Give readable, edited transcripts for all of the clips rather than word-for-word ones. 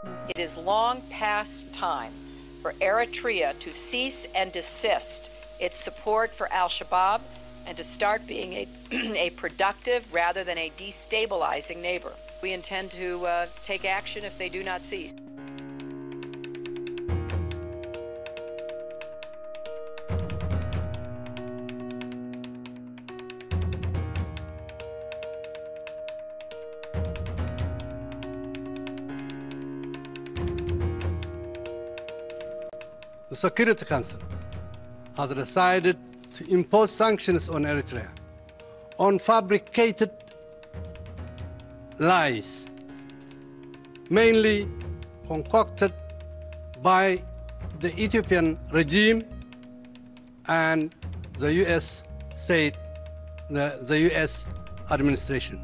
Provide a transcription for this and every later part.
It is long past time for Eritrea to cease and desist its support for al-shabab and to start being a productive rather than a destabilizing neighbor. We intend to take action if they do not cease. The Security Council has decided to impose sanctions on Eritrea on fabricated lies, mainly concocted by the Ethiopian regime and the U.S. the U.S. administration.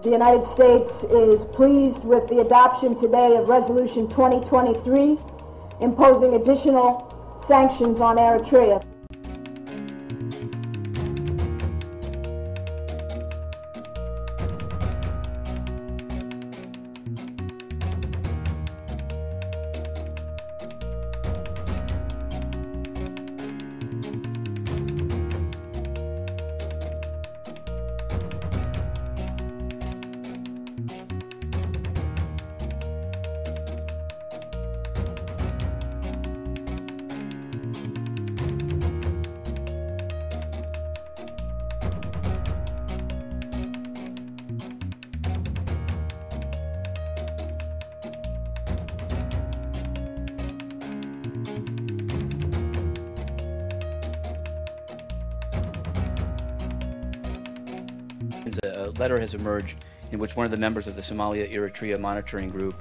The United States is pleased with the adoption today of Resolution 2023, imposing additional sanctions on Eritrea. A letter has emerged in which one of the members of the Somalia-Eritrea monitoring group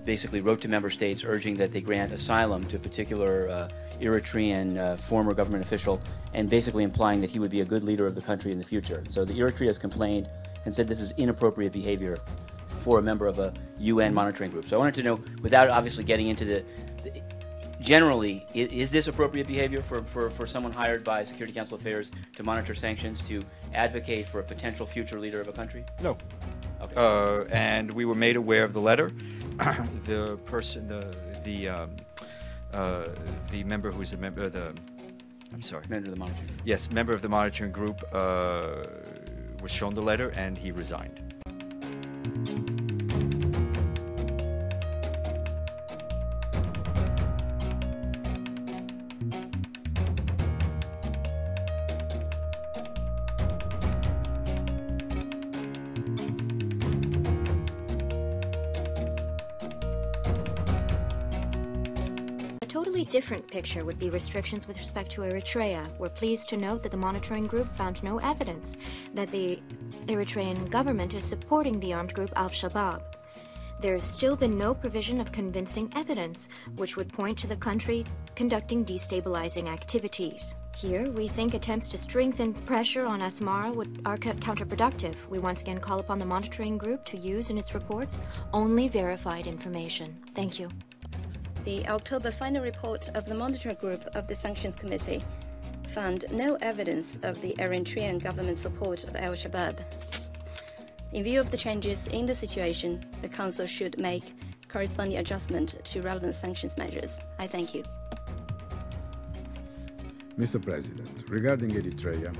basically wrote to member states urging that they grant asylum to a particular Eritrean former government official, and basically implying that he would be a good leader of the country in the future. So the Eritrea has complained and said this is inappropriate behavior for a member of a UN monitoring group. So I wanted to know, without obviously getting into the generally, is this appropriate behavior for someone hired by Security Council Affairs to monitor sanctions, to advocate for a potential future leader of a country? No. Okay. And we were made aware of the letter. The person, the member who's a member of the, I'm sorry. Member of the monitoring. Yes, member of the monitoring group was shown the letter and he resigned. A totally different picture would be restrictions with respect to Eritrea. We're pleased to note that the monitoring group found no evidence that the Eritrean government is supporting the armed group al-shabab. There has still been no provision of convincing evidence which would point to the country conducting destabilizing activities. Here, we think attempts to strengthen pressure on Asmara are counterproductive. We once again call upon the monitoring group to use in its reports only verified information. Thank you. The October final report of the Monitoring Group of the Sanctions Committee found no evidence of the Eritrean government support of al-shabab. In view of the changes in the situation, the Council should make corresponding adjustment to relevant sanctions measures. I thank you. Mr. President, regarding Eritrea,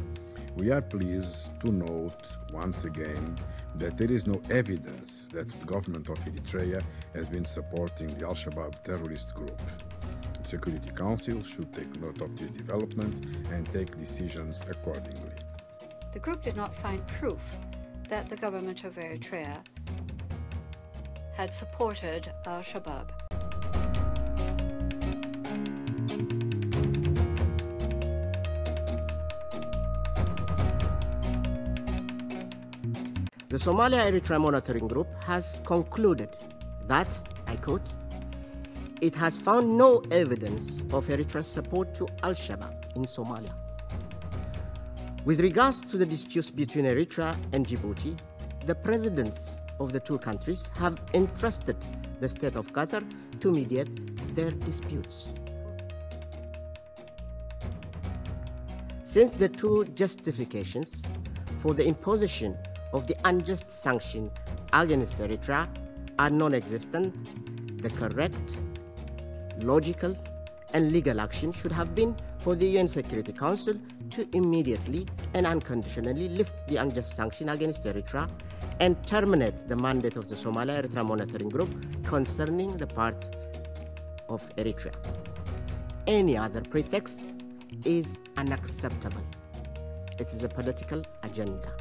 we are pleased to note once again that there is no evidence that the government of Eritrea has been supporting the al-Shabab terrorist group. The Security Council should take note of this development and take decisions accordingly. The group did not find proof that the government of Eritrea had supported al-Shabab. The Somalia-Eritrea Monitoring Group has concluded that, I quote, it has found no evidence of Eritrea's support to al-Shabab in Somalia. With regards to the disputes between Eritrea and Djibouti, the presidents of the two countries have entrusted the state of Qatar to mediate their disputes. Since the two justifications for the imposition of the unjust sanction against Eritrea are non-existent, the correct, logical, and legal action should have been for the UN Security Council to immediately and unconditionally lift the unjust sanction against Eritrea and terminate the mandate of the Somalia-Eritrea Monitoring Group concerning the part of Eritrea. Any other pretext is unacceptable. It is a political agenda.